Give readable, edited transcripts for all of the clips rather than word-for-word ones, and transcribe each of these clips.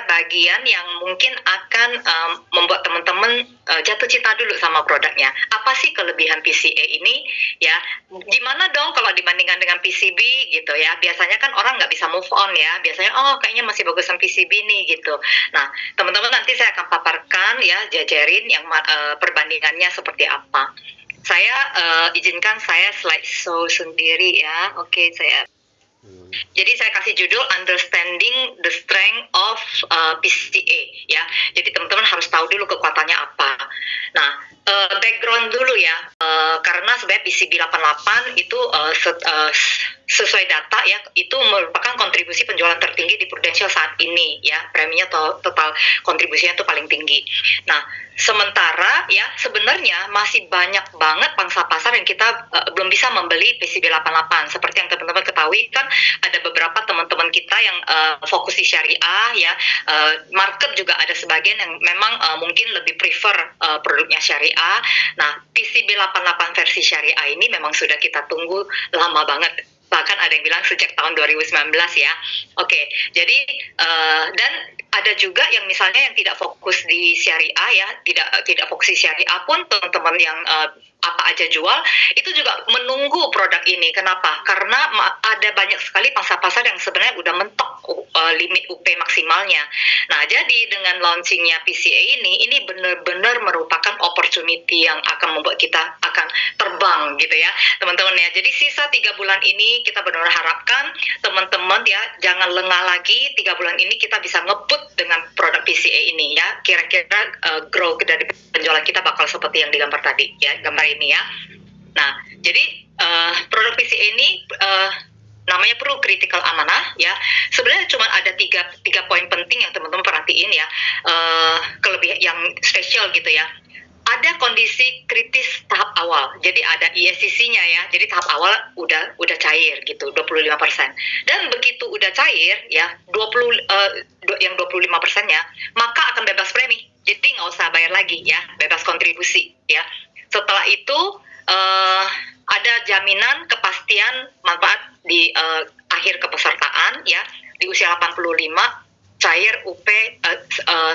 bagian yang mungkin akan membuat teman-teman jatuh cinta dulu sama produknya. Apa sih kelebihan PCA ini? Ya, gimana dong kalau dibandingkan dengan PCB gitu ya? Biasanya kan orang nggak bisa move on ya. Biasanya kayaknya masih bagusan PCB nih gitu. Nah, teman-teman nanti saya akan paparkan ya, jajarin yang perbandingannya seperti apa. Saya izinkan saya slideshow sendiri ya. Oke, saya. Jadi saya kasih judul Understanding the Strength of PCA ya. Jadi teman-teman harus tahu dulu kekuatannya apa. Nah, background dulu ya. Karena sebenarnya PCB 88 itu sesuai data ya, itu merupakan kontribusi penjualan tertinggi di Prudential saat ini ya. Preminya total kontribusinya itu paling tinggi. Nah, sementara ya sebenarnya masih banyak banget pangsa pasar yang kita belum bisa membeli PCB 88. Seperti yang teman-teman ketahui kan ada beberapa teman-teman kita yang fokus di syariah ya. Market juga ada sebagian yang memang mungkin lebih prefer produknya syariah. Nah, PCB 88 versi syariah ini memang sudah kita tunggu lama banget. Bahkan ada yang bilang sejak tahun 2019 ya. Oke, jadi dan ada juga yang misalnya yang tidak fokus di syariah ya, tidak fokus di syariah pun teman-teman yang apa aja jual itu juga menunggu produk ini. Kenapa? Karena ada banyak sekali pangsa pasar yang sebenarnya udah mentok limit UP maksimalnya. Nah, jadi dengan launchingnya PCA ini benar-benar merupakan opportunity yang akan membuat kita akan terbang gitu ya, teman-teman ya. Jadi sisa 3 bulan ini kita benar-benar harapkan teman-teman ya jangan lengah lagi. 3 bulan ini kita bisa ngebut dengan produk PCA ini ya. Kira-kira growth dari penjualan kita bakal seperti yang digambar tadi ya, gambar ini ya. Nah, jadi produk PCA ini namanya perlu critical amanah ya. Sebenarnya cuma ada tiga poin penting yang teman-teman perhatiin ya, kelebihan yang spesial gitu ya. Ada kondisi kritis tahap awal, jadi ada ESCC-nya ya, jadi tahap awal udah cair gitu, 25%. Dan begitu udah cair ya, yang 25%-nya, maka akan bebas premi, jadi nggak usah bayar lagi ya, bebas kontribusi ya. Setelah itu ada jaminan kepastian manfaat di akhir kepesertaan ya, di usia 85 cair UP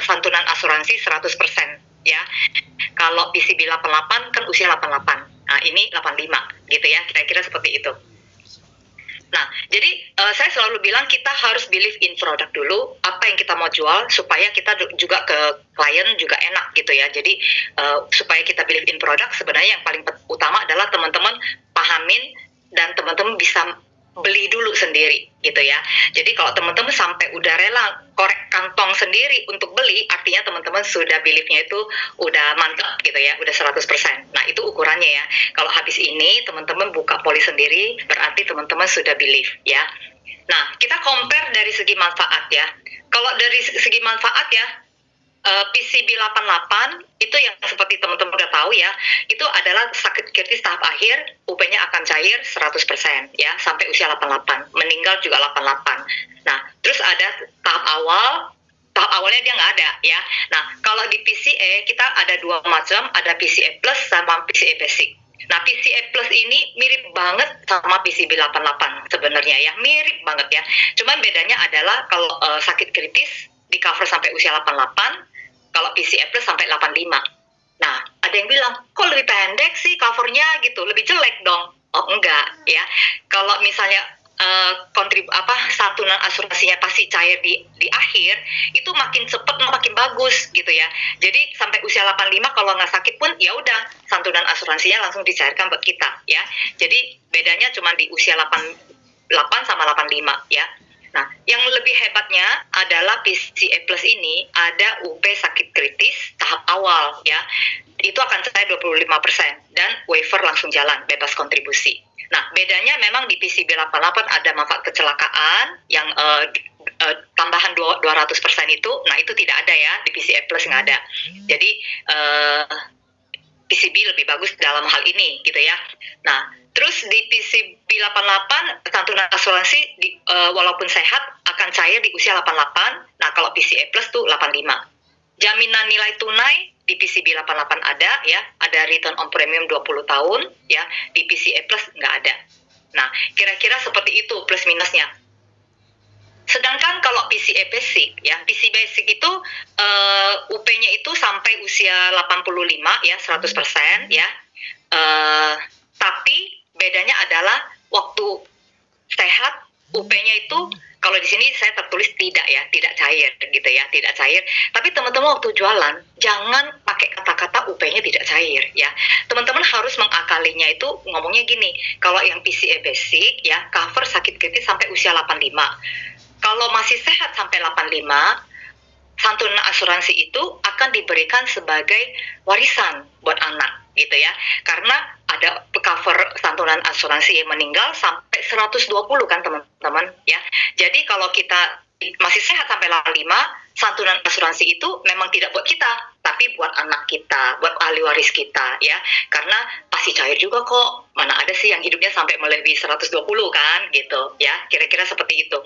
santunan asuransi 100% ya. Kalau PCB 88 kan usia 88. Nah, ini 85 gitu ya, kira-kira seperti itu. Nah, jadi saya selalu bilang kita harus believe in produk dulu, apa yang kita mau jual, supaya kita juga ke klien juga enak gitu ya. Jadi supaya kita believe in produk, sebenarnya yang paling utama adalah teman-teman pahamin dan teman-teman bisa beli dulu sendiri gitu ya. Jadi kalau teman-teman sampai udah rela korek kantong sendiri untuk beli, artinya teman-teman sudah believe-nya itu udah mantap gitu ya, udah 100%. Nah, itu ukurannya ya. Kalau habis ini teman-teman buka polis sendiri, berarti teman-teman sudah believe ya. Nah, kita compare dari segi manfaat ya. Kalau dari segi manfaat ya, PCB 88 itu yang seperti teman-teman udah tahu ya, itu adalah sakit kritis tahap akhir, UP-nya akan cair 100% ya, sampai usia 88, meninggal juga 88. Nah, terus ada tahap awalnya dia nggak ada ya. Nah, kalau di PCA kita ada 2 macam, ada PCA Plus sama PCA Basic. Nah, PCA Plus ini mirip banget sama PCB 88 sebenarnya ya, mirip banget ya. Cuman bedanya adalah kalau sakit kritis di cover sampai usia 88, kalau PCA Plus sampai 85. Nah, ada yang bilang, kok lebih pendek sih covernya gitu, lebih jelek dong. Oh, enggak ya. Kalau misalnya santunan asuransinya pasti cair di akhir, itu makin cepat makin bagus gitu ya. Jadi sampai usia 85 kalau nggak sakit pun ya udah santunan asuransinya langsung dicairkan buat kita ya. Jadi bedanya cuma di usia 88 sama 85 ya. Nah, yang lebih hebatnya adalah PCA Plus ini ada UP sakit kritis tahap awal ya. Itu akan cair 25% dan waiver langsung jalan, bebas kontribusi. Nah, bedanya memang di PCB 88 ada manfaat kecelakaan yang tambahan 200% itu, nah itu tidak ada ya, di PCA Plus nggak ada. Jadi PCB lebih bagus dalam hal ini gitu ya. Nah, terus di PCB 88 santunan asuransi walaupun sehat akan cair di usia 88. Nah, kalau PCA Plus tuh 85. Jaminan nilai tunai di PCB 88 ada ya, ada return on premium 20 tahun ya, di PCA Plus nggak ada. Nah, kira-kira seperti itu plus minusnya. Sedangkan kalau PCA Basic ya, PCA itu UP-nya itu sampai usia 85 ya, 100% ya. Tapi bedanya adalah waktu sehat UP-nya itu kalau di sini saya tertulis tidak ya, tidak cair gitu ya, tidak cair. Tapi teman-teman waktu jualan jangan pakai kata-kata UP-nya tidak cair ya. Teman-teman harus mengakalinya itu ngomongnya gini, kalau yang PCA basic ya cover sakit kritis sampai usia 85. Kalau masih sehat sampai 85, santunan asuransi itu akan diberikan sebagai warisan buat anak gitu ya. Karena ada cover santunan asuransi yang meninggal sampai 120 kan teman-teman ya. Jadi kalau kita masih sehat sampai 85, santunan asuransi itu memang tidak buat kita, tapi buat anak kita, buat ahli waris kita ya. Karena pasti cair juga kok. Mana ada sih yang hidupnya sampai melebihi 120 kan gitu ya. Kira-kira seperti itu.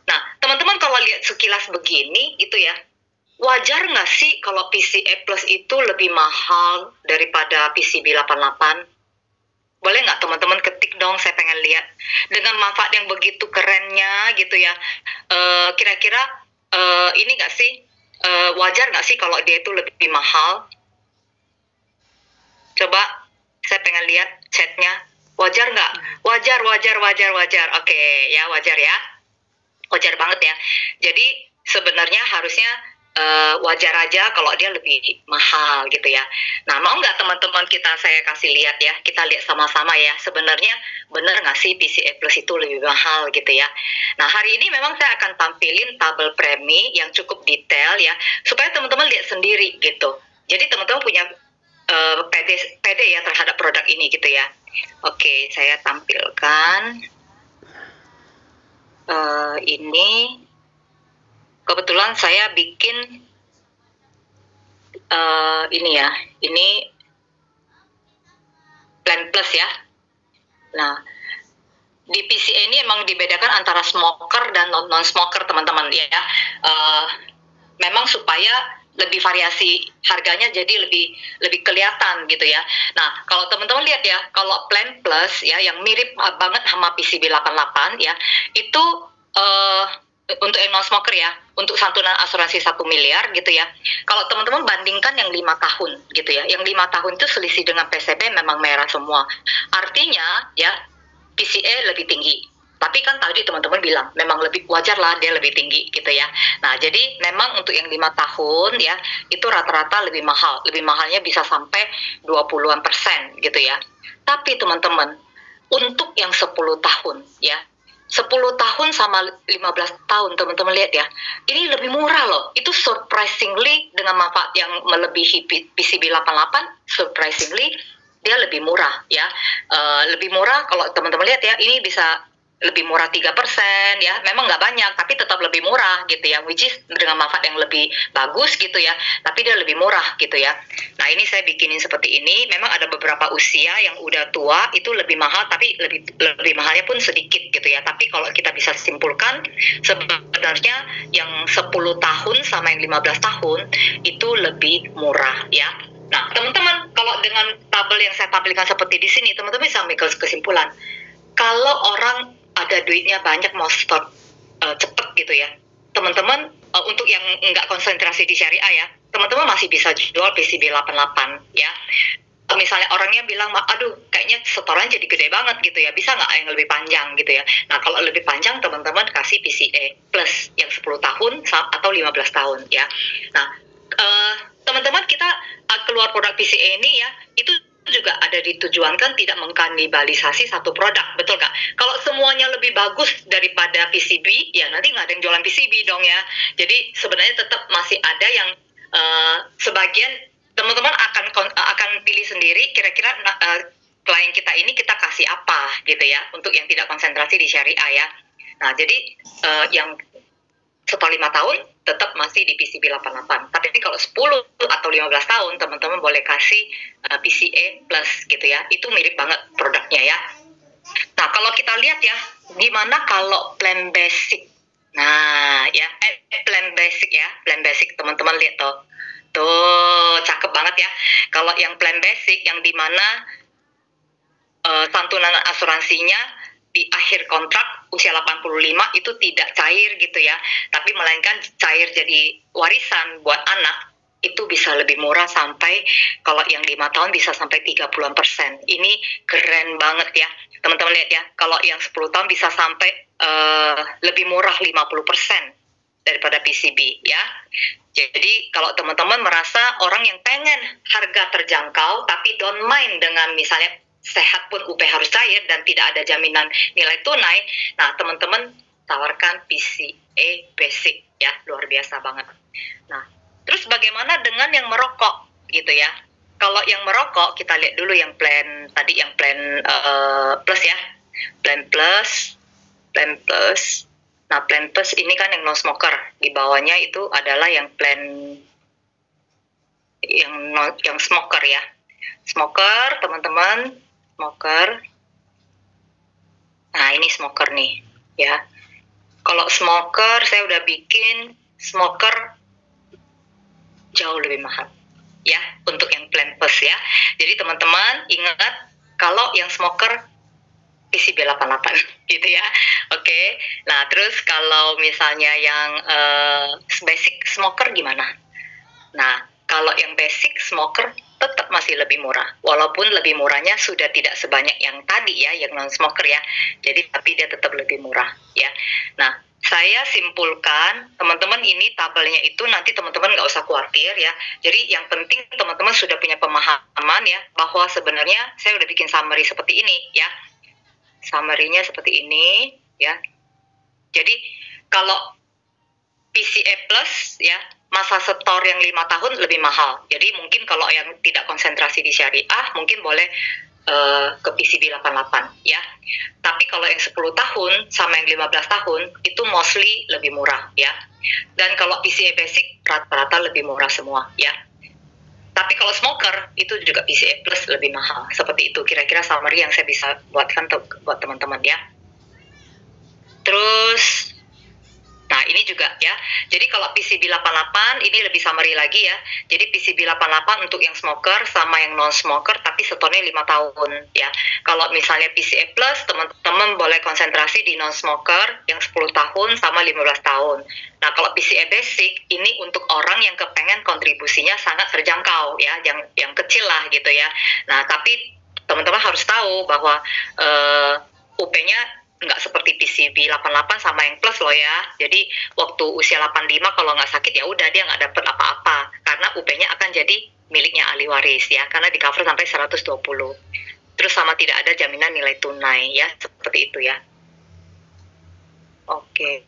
Nah, teman-teman kalau lihat sekilas begini gitu ya, wajar nggak sih kalau PCA Plus itu lebih mahal daripada PCB 88? Boleh nggak teman-teman ketik dong, saya pengen lihat. Dengan manfaat yang begitu kerennya gitu ya, kira-kira ini nggak sih, wajar nggak sih kalau dia itu lebih mahal? Coba, saya pengen lihat chatnya. Wajar nggak? Wajar. Oke, ya wajar ya. Wajar banget ya. Jadi sebenarnya harusnya wajar aja kalau dia lebih mahal gitu ya. Nah, mau nggak teman-teman saya kasih lihat ya, kita lihat sama-sama ya, sebenarnya benar nggak sih PCA Plus itu lebih mahal gitu ya. Nah, hari ini memang saya akan tampilin tabel premi yang cukup detail ya, supaya teman-teman lihat sendiri gitu. Jadi teman-teman punya pede ya terhadap produk ini gitu ya. Oke, saya tampilkan ini. Kebetulan saya bikin ini ya, ini Plan Plus ya. Nah, di PCA ini emang dibedakan antara smoker dan non-smoker teman-teman ya. Memang supaya lebih variasi harganya jadi lebih kelihatan gitu ya. Nah, kalau teman-teman lihat ya, kalau Plan Plus ya yang mirip banget sama PCB 88 ya, itu untuk yang non-smoker ya, untuk santunan asuransi 1 miliar gitu ya. Kalau teman-teman bandingkan yang 5 tahun gitu ya, yang 5 tahun itu selisih dengan PCB memang merah semua. Artinya ya, PCA lebih tinggi. Tapi kan tadi teman-teman bilang, memang lebih wajar lah dia lebih tinggi gitu ya. Nah, jadi memang untuk yang 5 tahun ya, itu rata-rata lebih mahal. Lebih mahalnya bisa sampai 20-an% gitu ya. Tapi teman-teman, untuk yang 10 tahun ya, 10 tahun sama 15 tahun teman-teman lihat ya, ini lebih murah loh. Itu surprisingly dengan manfaat yang melebihi PCB 88, surprisingly dia lebih murah ya. Lebih murah kalau teman-teman lihat ya, ini bisa lebih murah 3% ya, memang nggak banyak tapi tetap lebih murah gitu ya, which is dengan manfaat yang lebih bagus gitu ya, tapi dia lebih murah gitu ya. Nah, ini saya bikinin seperti ini. Memang ada beberapa usia yang udah tua itu lebih mahal, tapi lebih mahalnya pun sedikit gitu ya. Tapi kalau kita bisa simpulkan, sebenarnya yang 10 tahun sama yang 15 tahun itu lebih murah ya. Nah, teman-teman, kalau dengan tabel yang saya tampilkan seperti di sini, teman-teman bisa ambil kesimpulan. Kalau orang ada duitnya banyak mau start cepet gitu ya, teman-teman untuk yang nggak konsentrasi di syariah ya, teman-teman masih bisa jual PCB 88 ya. Misalnya orangnya bilang, aduh kayaknya setoran jadi gede banget gitu ya, bisa nggak yang lebih panjang gitu ya. Nah, kalau lebih panjang teman-teman kasih PCA Plus yang 10 tahun atau 15 tahun ya. Nah, teman-teman kita keluar produk PCA ini ya, itu juga ada ditujuankan tidak mengkanibalisasi satu produk, betul nggak? Kalau semuanya lebih bagus daripada PCB, ya nanti nggak ada yang jualan PCB dong ya. Jadi sebenarnya tetap masih ada yang sebagian teman-teman akan pilih sendiri kira-kira klien kita ini kita kasih apa gitu ya, untuk yang tidak konsentrasi di syariah ya. Nah, jadi yang setelah 5 tahun tetap masih di PCB 88. Tapi kalau 10 atau 15 tahun teman-teman boleh kasih PCA Plus gitu ya. Itu mirip banget produknya ya. Nah, kalau kita lihat ya, gimana kalau plan basic? Nah, ya, plan basic ya, plan basic teman-teman lihat tuh. Tuh, cakep banget ya. Kalau yang plan basic yang dimana santunan asuransinya di akhir kontrak usia 85 itu tidak cair gitu ya, tapi melainkan cair jadi warisan buat anak, itu bisa lebih murah sampai kalau yang 5 tahun bisa sampai 30%. Ini keren banget ya. Teman-teman lihat ya, kalau yang 10 tahun bisa sampai lebih murah 50% daripada PCB ya. Jadi kalau teman-teman merasa orang yang pengen harga terjangkau tapi don't mind dengan misalnya sehat pun UP harus cair dan tidak ada jaminan nilai tunai, nah teman-teman tawarkan PCA basic ya, luar biasa banget. Nah, terus bagaimana dengan yang merokok gitu ya? Kalau yang merokok kita lihat dulu yang plan tadi, yang plan plus ya, plan plus. Nah, plan plus ini kan yang non smoker, di bawahnya itu adalah yang plan yang smoker ya. Smoker, teman-teman, smoker. Nah, ini smoker nih, ya. Kalau smoker, saya udah bikin smoker jauh lebih mahal, ya, untuk yang plan plus ya. Jadi teman-teman ingat, kalau yang smoker PCB 88 gitu ya. Oke. Nah, terus kalau misalnya yang basic smoker gimana? Nah, kalau yang basic smoker tetap masih lebih murah, walaupun lebih murahnya sudah tidak sebanyak yang tadi ya, yang non smoker ya. Jadi tapi dia tetap lebih murah ya. Nah, saya simpulkan teman-teman, ini tabelnya itu nanti teman-teman nggak usah khawatir ya. Jadi yang penting teman-teman sudah punya pemahaman ya, bahwa sebenarnya saya udah bikin summary seperti ini ya. Summary-nya seperti ini ya. Jadi kalau PCA Plus ya, masa setor yang 5 tahun lebih mahal. Jadi mungkin kalau yang tidak konsentrasi di syariah mungkin boleh ke PCB 88 ya. Tapi kalau yang 10 tahun sama yang 15 tahun itu mostly lebih murah ya. Dan kalau PCA basic rata-rata lebih murah semua ya. Tapi kalau smoker itu juga PCA Plus lebih mahal. Seperti itu kira-kira summary yang saya bisa buatkan buat teman-teman ya. Terus nah, ini juga ya. Jadi kalau PCB 88 ini lebih summary lagi ya. Jadi PCB 88 untuk yang smoker sama yang non smoker tapi setornya 5 tahun ya. Kalau misalnya PCA Plus, teman-teman boleh konsentrasi di non smoker yang 10 tahun sama 15 tahun. Nah, kalau PCA basic ini untuk orang yang kepengen kontribusinya sangat terjangkau ya, yang kecil lah gitu ya. Nah, tapi teman-teman harus tahu bahwa UP-nya nggak seperti PCB 88 sama yang plus loh ya. Jadi waktu usia 85 kalau nggak sakit ya udah dia nggak dapet apa-apa, karena UP-nya akan jadi miliknya ahli waris ya, karena di cover sampai 120. Terus sama tidak ada jaminan nilai tunai ya, seperti itu ya. Oke.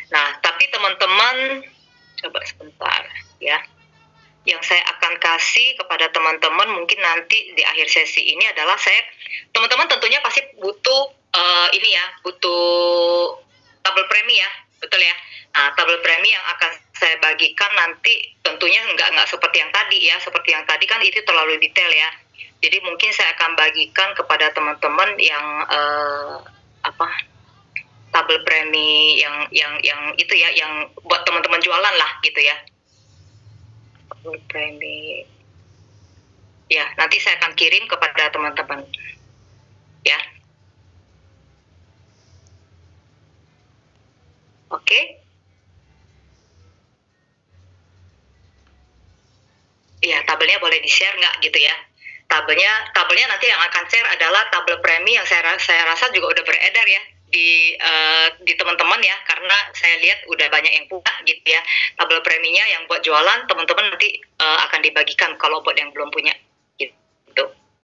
Nah, tapi teman-teman coba sebentar ya. Yang saya akan kasih kepada teman-teman mungkin nanti di akhir sesi ini adalah teman-teman tentunya pasti butuh ini ya, butuh tabel premi ya, betul ya. Nah, tabel premi yang akan saya bagikan nanti tentunya nggak seperti yang tadi ya. Seperti yang tadi kan itu terlalu detail ya. Jadi mungkin saya akan bagikan kepada teman-teman yang tabel premi yang itu ya, yang buat teman-teman jualan lah gitu ya. Tabel premi. Ya, nanti saya akan kirim kepada teman-teman. Ya. Oke. Iya, tabelnya boleh di-share nggak gitu ya? Tabelnya nanti yang akan share adalah tabel premi yang saya rasa juga udah beredar ya di teman-teman ya, karena saya lihat udah banyak yang punya gitu ya. Tabel preminya yang buat jualan teman-teman nanti akan dibagikan kalau buat yang belum punya